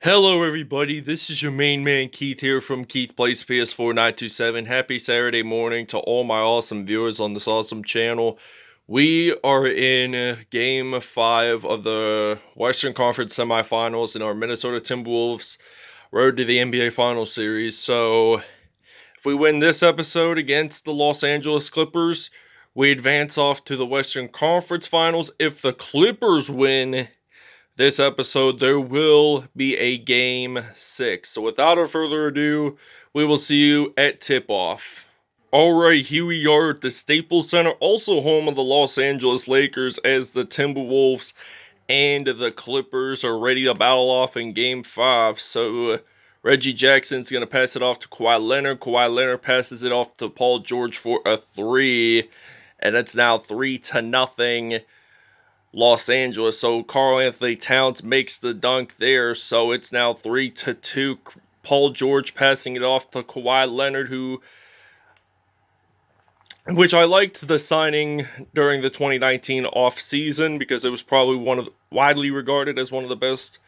Hello everybody, this is your main man Keith here from Keith Plays PS4 927. Happy Saturday morning to all my awesome viewers on this awesome channel. We are in Game 5 of the Western Conference semifinals in our Minnesota Timberwolves road to the NBA Finals Series. So, if we win this episode against the Los Angeles Clippers, we advance off to the Western Conference Finals. If the Clippers win this episode, there will be a game 6. So without further ado, we will see you at tip-off. Alright, here we are at the Staples Center, also home of the Los Angeles Lakers, as the Timberwolves and the Clippers are ready to battle off in Game 5. So Reggie Jackson's going to pass it off to Kawhi Leonard. Kawhi Leonard passes it off to Paul George for a 3. And it's now 3-0. Los Angeles. So Karl-Anthony Towns makes the dunk there. So it's now 3-2. Paul George passing it off to Kawhi Leonard, which I liked the signing during the 2019 off-season because it was probably widely regarded as one of the best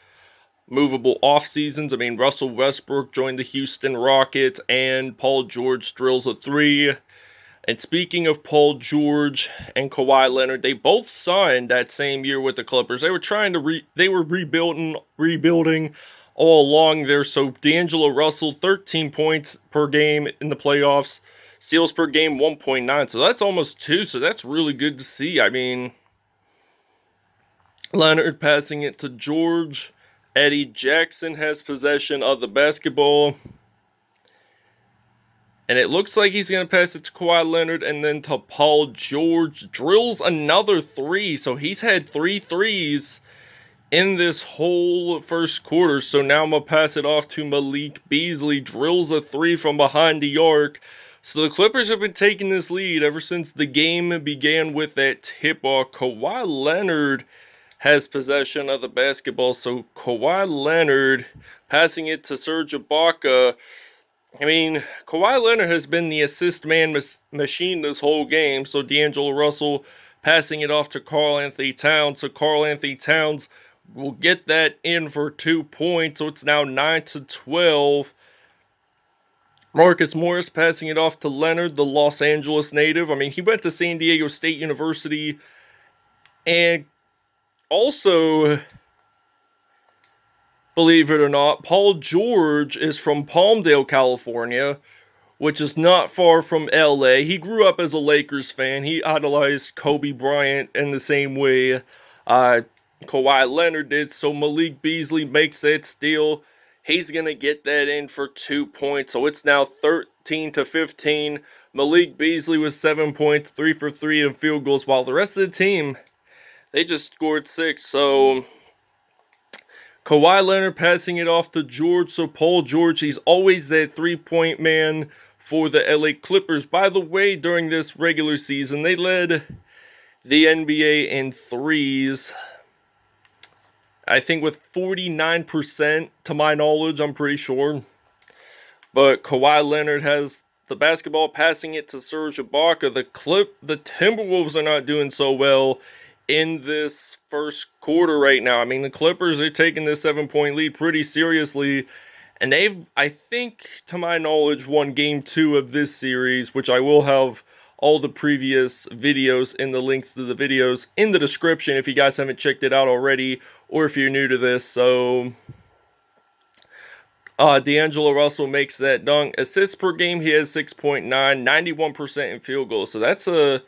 movable off-seasons. I mean, Russell Westbrook joined the Houston Rockets and Paul George drills a 3. And speaking of Paul George and Kawhi Leonard, they both signed that same year with the Clippers. They were trying to rebuilding all along there. So D'Angelo Russell, 13 points per game in the playoffs, steals per game 1.9. So that's almost 2. So that's really good to see. I mean, Leonard passing it to George. Eddie Jackson has possession of the basketball. And it looks like he's going to pass it to Kawhi Leonard and then to Paul George. Drills another 3. So he's had 3 threes in this whole first quarter. So now I'm going to pass it off to Malik Beasley. Drills a 3 from behind the arc. So the Clippers have been taking this lead ever since the game began with that tip-off. Kawhi Leonard has possession of the basketball. So Kawhi Leonard passing it to Serge Ibaka. I mean, Kawhi Leonard has been the assist man machine this whole game. So D'Angelo Russell passing it off to Karl-Anthony Towns. So Karl-Anthony Towns will get that in for 2 points. So it's now 9-12. Marcus Morris passing it off to Leonard, the Los Angeles native. I mean, he went to San Diego State University. And also, believe it or not, Paul George is from Palmdale, California, which is not far from LA. He grew up as a Lakers fan. He idolized Kobe Bryant in the same way Kawhi Leonard did. So Malik Beasley makes that steal. He's going to get that in for 2 points. So it's now 13-15. Malik Beasley with 7 points, 3 for 3 in field goals, while the rest of the team, they just scored 6. So Kawhi Leonard passing it off to George. So Paul George, he's always that 3-point man for the LA Clippers. By the way, during this regular season, they led the NBA in threes, I think with 49% to my knowledge, I'm pretty sure. But Kawhi Leonard has the basketball, passing it to Serge Ibaka. The Timberwolves are not doing so well in this first quarter right now. I mean, the Clippers are taking this 7-point lead pretty seriously. And they've, I think, to my knowledge, won Game 2 of this series, which I will have all the previous videos in the links to the videos in the description if you guys haven't checked it out already, or if you're new to this. So D'Angelo Russell makes that dunk. Assists per game, he has 6.9, 91% in field goals. So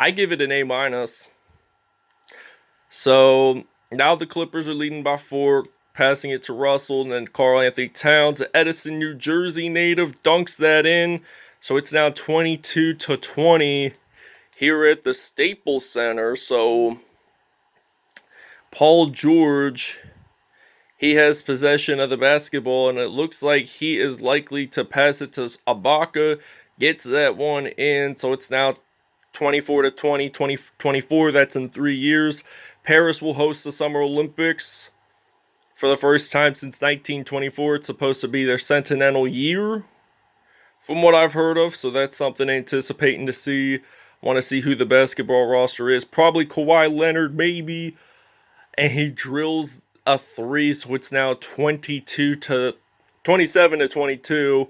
I give it an A-. So now the Clippers are leading by 4, passing it to Russell, and then Karl-Anthony Towns, the Edison, New Jersey native, dunks that in. So it's now 22-20 here at the Staples Center. So Paul George, he has possession of the basketball, and it looks like he is likely to pass it to Ibaka, gets that one in. So it's now 24-20, 2024. That's in 3 years. Paris will host the Summer Olympics for the first time since 1924. It's supposed to be their centennial year, from what I've heard of. So that's something anticipating to see. Want to see who the basketball roster is. Probably Kawhi Leonard, maybe. And he drills a three, so it's now 27 to 22.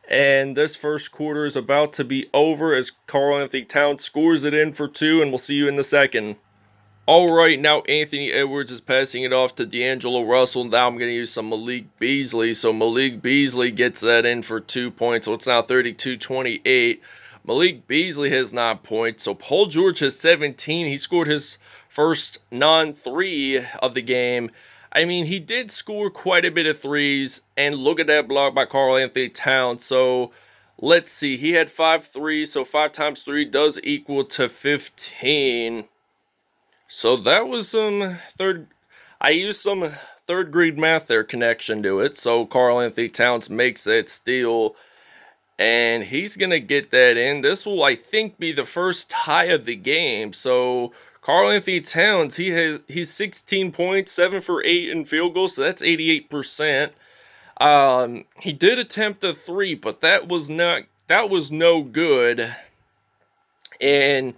And this first quarter is about to be over as Karl-Anthony Towns scores it in for two, and we'll see you in the second. Alright, now Anthony Edwards is passing it off to D'Angelo Russell. Now I'm going to use some Malik Beasley. So Malik Beasley gets that in for 2 points. So it's now 32-28. Malik Beasley has 9 points. So Paul George has 17. He scored his first non-3 of the game. I mean, he did score quite a bit of threes. And look at that block by Karl-Anthony Towns. So let's see. He had 5 threes. So 5 times 3 does equal to 15. So that was some I used some third grade math there connection to it. So Karl-Anthony Towns makes that steal, and he's going to get that in. This will, I think, be the first tie of the game. So Karl-Anthony Towns, he's 16 points, 7 for 8 in field goals, so that's 88%. He did attempt a 3, but that was no good. And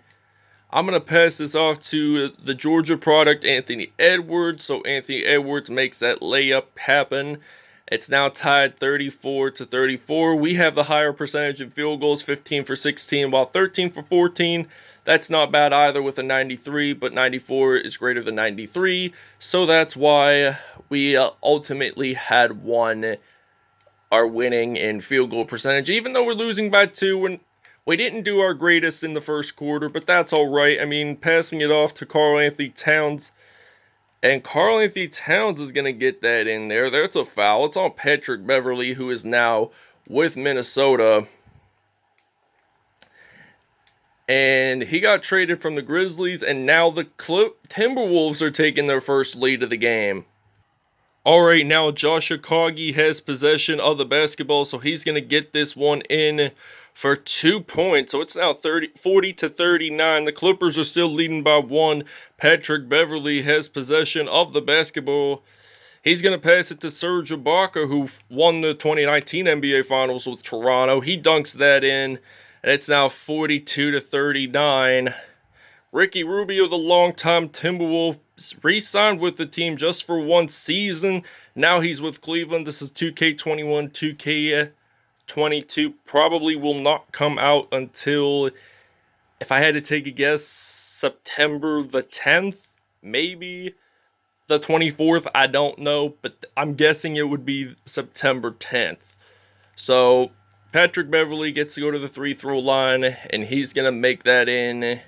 I'm going to pass this off to the Georgia product, Anthony Edwards. So Anthony Edwards makes that layup happen. It's now tied 34 to 34. We have the higher percentage in field goals, 15 for 16, while 13 for 14. That's not bad either with a 93, but 94 is greater than 93. So that's why we ultimately had our winning in field goal percentage. Even though we're losing by 2, we didn't do our greatest in the first quarter, but that's all right. I mean, passing it off to Karl-Anthony Towns, and Karl-Anthony Towns is going to get that in there. That's a foul. It's on Patrick Beverley, who is now with Minnesota. And he got traded from the Grizzlies, and now the Timberwolves are taking their first lead of the game. Alright, now Josh Okogie has possession of the basketball, so he's going to get this one in for 2 points. So it's now 40 to 39. The Clippers are still leading by 1. Patrick Beverley has possession of the basketball. He's going to pass it to Serge Ibaka, who won the 2019 NBA Finals with Toronto. He dunks that in, and it's now 42 to 39. Ricky Rubio, the longtime Timberwolf, re-signed with the team just for 1 season. Now he's with Cleveland. This is 2K21, 2K22. Probably will not come out until, if I had to take a guess, September the 10th, maybe the 24th. I don't know, but I'm guessing it would be September 10th. So Patrick Beverley gets to go to the free throw line, and he's going to make that in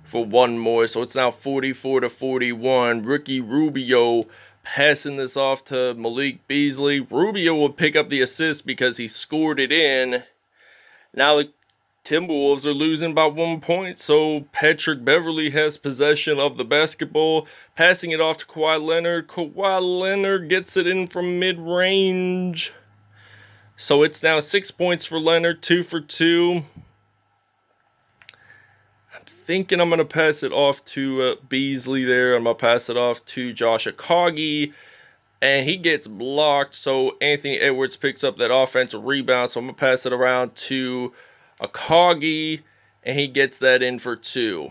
for 1 more. So it's now 44 to 41. Ricky Rubio passing this off to Malik Beasley. Rubio will pick up the assist because he scored it in. Now the Timberwolves are losing by 1 point. So Patrick Beverley has possession of the basketball, passing it off to Kawhi Leonard. Kawhi Leonard gets it in from mid-range. So it's now 6 points for Leonard, 2 for 2. Thinking I'm going to pass it off to Beasley there. I'm going to pass it off to Josh Okogie, and he gets blocked. So Anthony Edwards picks up that offensive rebound. So I'm going to pass it around to Okogie, and he gets that in for 2.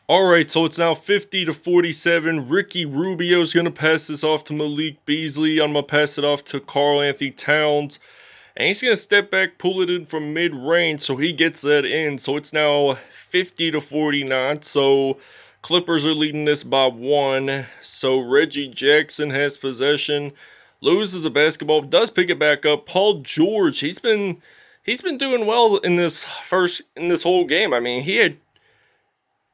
Alright, so it's now 50 to 47. Ricky Rubio is going to pass this off to Malik Beasley. I'm going to pass it off to Karl-Anthony Towns. And he's going to step back, pull it in from mid-range, so he gets that in. So it's now 50 to 49. So Clippers are leading this by 1. So Reggie Jackson has possession, loses a basketball, does pick it back up. Paul George, he's been doing well in this whole game. I mean, he had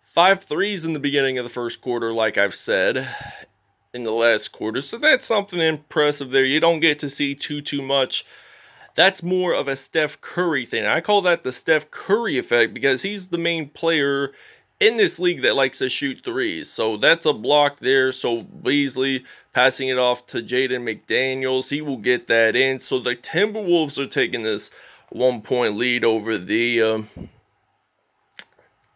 5 threes in the beginning of the first quarter, like I've said, in the last quarter. So that's something impressive there. You don't get to see too much. That's more of a Steph Curry thing. I call that the Steph Curry effect because he's the main player in this league that likes to shoot threes. So that's a block there. So Beasley passing it off to Jaden McDaniels. He will get that in. So the Timberwolves are taking this 1-point lead over the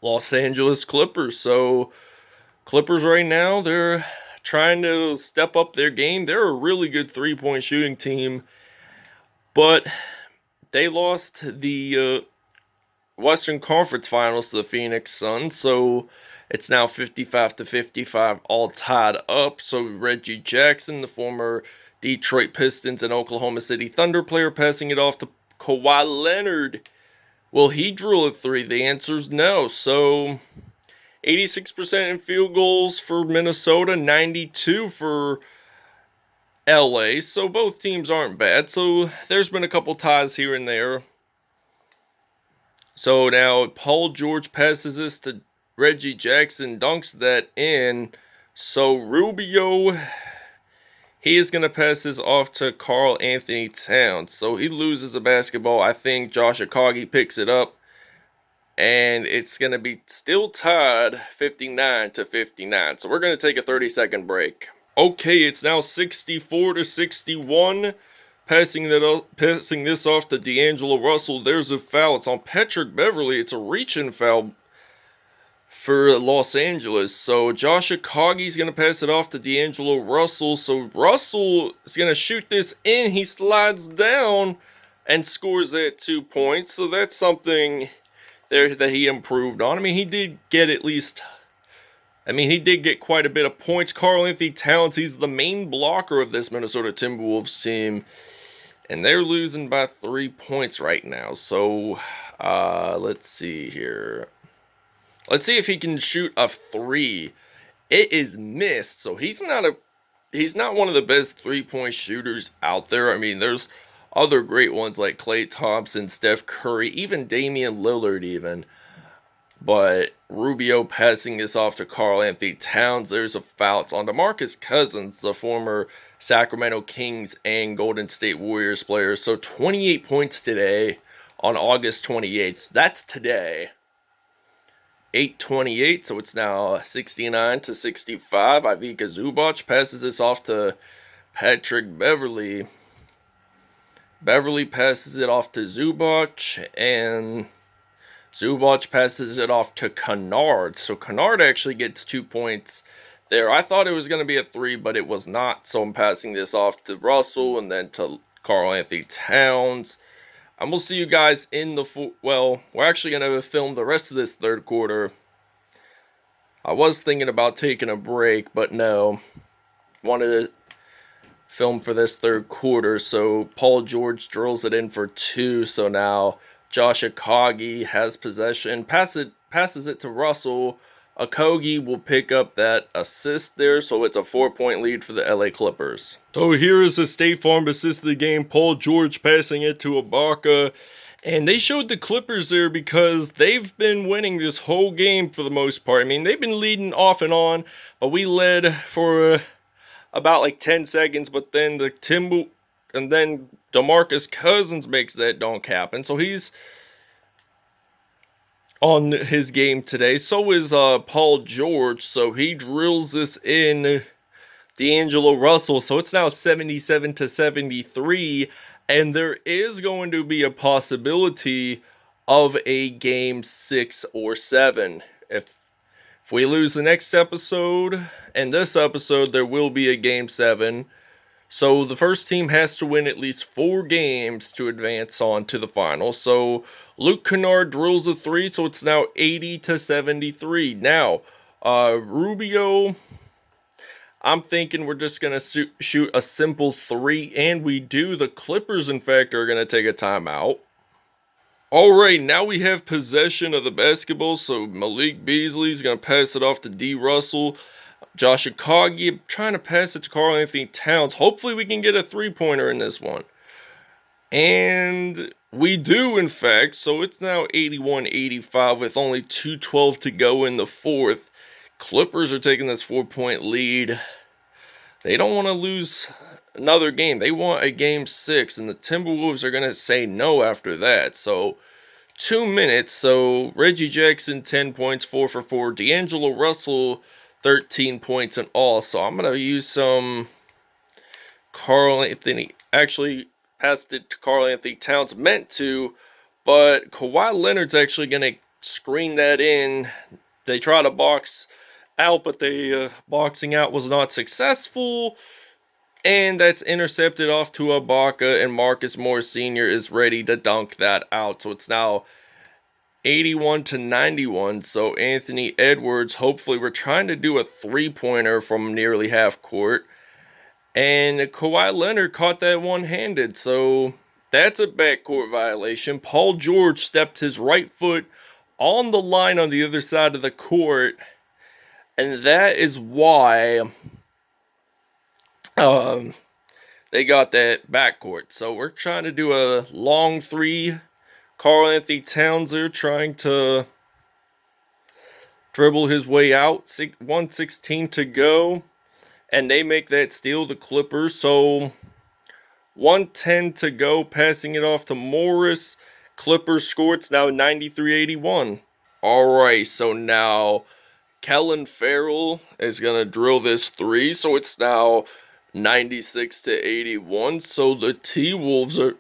Los Angeles Clippers. So Clippers right now, they're trying to step up their game. They're a really good 3-point shooting team. But they lost the Western Conference Finals to the Phoenix Suns, so It's now 55-55, all tied up. So Reggie Jackson, the former Detroit Pistons and Oklahoma City Thunder player, passing it off to Kawhi Leonard. Will he drill a three? The answer is no. So 86% in field goals for Minnesota, 92 for LA. So both teams aren't bad. So there's been a couple ties here and there. So now Paul George passes this to Reggie Jackson, dunks that in. So Rubio, he is going to pass this off to Karl Anthony Towns. So he loses a basketball. I think Josh Okogie picks it up. And it's going to be still tied 59-59. So we're going to take a 30-second break. Okay, it's now 64-61. Passing this off to D'Angelo Russell. There's a foul. It's on Patrick Beverley. It's a reach-in foul for Los Angeles. So Josh Okogie's going to pass it off to D'Angelo Russell. So Russell is going to shoot this in. He slides down and scores at 2 points. So that's something there that he improved on. I mean, he did get quite a bit of points. Karl Anthony Towns, he's the main blocker of this Minnesota Timberwolves team. And they're losing by 3 points right now. So, let's see here. Let's see if he can shoot a three. It is missed. So he's not one of the best three-point shooters out there. I mean, there's other great ones like Klay Thompson, Steph Curry, even Damian Lillard even. But Rubio passing this off to Karl Anthony Towns. There's a foul. It's on DeMarcus Cousins, the former Sacramento Kings and Golden State Warriors player. So 28 points today on August 28th. That's today. 8:28, so it's now 69-65. Ivica Zubac passes this off to Patrick Beverley. Beverley passes it off to Zubac, and Zubac passes it off to Kennard. So Kennard actually gets 2 points there. I thought it was going to be a three, but it was not. So I'm passing this off to Russell and then to Karl Anthony Towns. And we'll see you guys in the... Well, we're actually going to film the rest of this third quarter. I was thinking about taking a break, but no. Wanted to film for this third quarter. So Paul George drills it in for 2. So now Josh Okogie has possession. Passes it to Russell. Okogie will pick up that assist there, so it's a 4-point lead for the LA Clippers. So here is the State Farm assist of the game. Paul George passing it to Ibaka. And they showed the Clippers there because they've been winning this whole game for the most part. I mean, they've been leading off and on, but we led for about like 10 seconds, but then and then DeMarcus Cousins makes that dunk happen. So he's on his game today. So is Paul George. So he drills this in D'Angelo Russell. So it's now 77-73. And there is going to be a possibility of a game 6 or 7. If we lose the next episode and this episode, there will be a game 7. So the first team has to win at least 4 games to advance on to the finals. So Luke Kennard drills a 3, so it's now 80-73. Now, Rubio, I'm thinking we're just going to shoot a simple 3, and we do. The Clippers, in fact, are going to take a timeout. Alright, now we have possession of the basketball, so Malik Beasley's going to pass it off to D. Russell. Josh Okogie trying to pass it to Karl Anthony Towns. Hopefully we can get a 3-pointer in this one. And we do, in fact. So it's now 81-85 with only 2:12 to go in the fourth. Clippers are taking this 4-point lead. They don't want to lose another game. They want a game 6. And the Timberwolves are going to say no after that. So 2 minutes. So Reggie Jackson, 10 points, 4 for 4. D'Angelo Russell, 13 points in all. So I'm going to use some Karl Anthony. Actually, passed it to Karl Anthony Towns. Meant to. But Kawhi Leonard's actually going to screen that in. They try to box out, but the boxing out was not successful. And that's intercepted off to Ibaka. And Marcus Morris Sr. is ready to dunk that out. So it's now 81-91. So Anthony Edwards, hopefully we're trying to do a three-pointer from nearly half court. And Kawhi Leonard caught that one-handed. So that's a backcourt violation. Paul George stepped his right foot on the line on the other side of the court. And that is why they got that backcourt. So we're trying to do a long three. Karl Anthony Towns there trying to dribble his way out. 1:16 to go. And they make that steal, the Clippers. So 1:10 to go, passing it off to Morris. Clippers score. It's now 93-81. Alright, so now Kellen Farrell is going to drill this three. So it's now 96-81. So the T-Wolves are,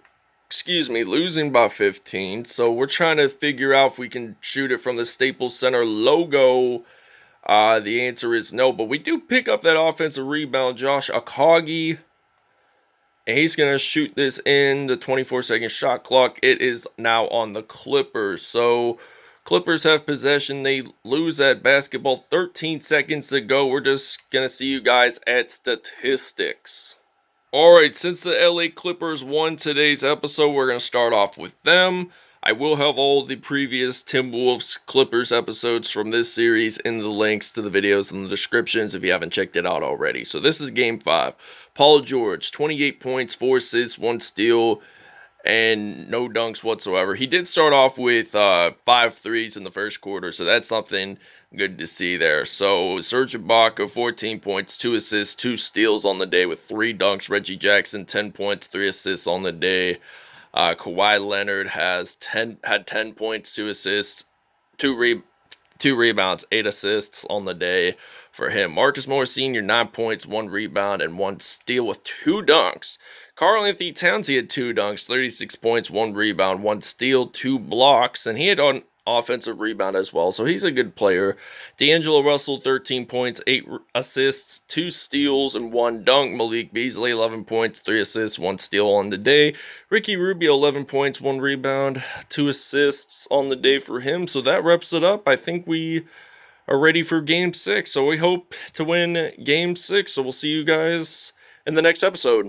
losing by 15. So we're trying to figure out if we can shoot it from the Staples Center logo. The answer is no, but we do pick up that offensive rebound. Josh Okogie, and he's going to shoot this in the 24-second shot clock. It is now on the Clippers. So Clippers have possession. They lose that basketball. 13 seconds to go. We're just going to see you guys at statistics. Alright, since the LA Clippers won today's episode, we're going to start off with them. I will have all the previous Timberwolves Clippers episodes from this series in the links to the videos in the descriptions if you haven't checked it out already. So this is Game 5. Paul George, 28 points, 4 assists, 1 steal, and no dunks whatsoever. He did start off with 5 threes in the first quarter, so that's something good to see there. So Serge Ibaka, 14 points, 2 assists, 2 steals on the day with 3 dunks. Reggie Jackson, 10 points, 3 assists on the day. Kawhi Leonard had 10 points, 2 assists, 2 rebounds, 8 assists on the day for him. Marcus Morris Sr., 9 points, 1 rebound, and 1 steal with 2 dunks. Karl Anthony Towns, he had 2 dunks, 36 points, 1 rebound, 1 steal, 2 blocks, and he had on offensive rebound as well, so he's a good player. D'Angelo Russell, 13 points, 8 assists, 2 steals, and 1 dunk. Malik Beasley, 11 points, 3 assists, 1 steal on the day. Ricky Rubio, 11 points, 1 rebound, 2 assists on the day for him. So that wraps it up. I think we are ready for Game 6, so we hope to win Game 6. So we'll see you guys in the next episode.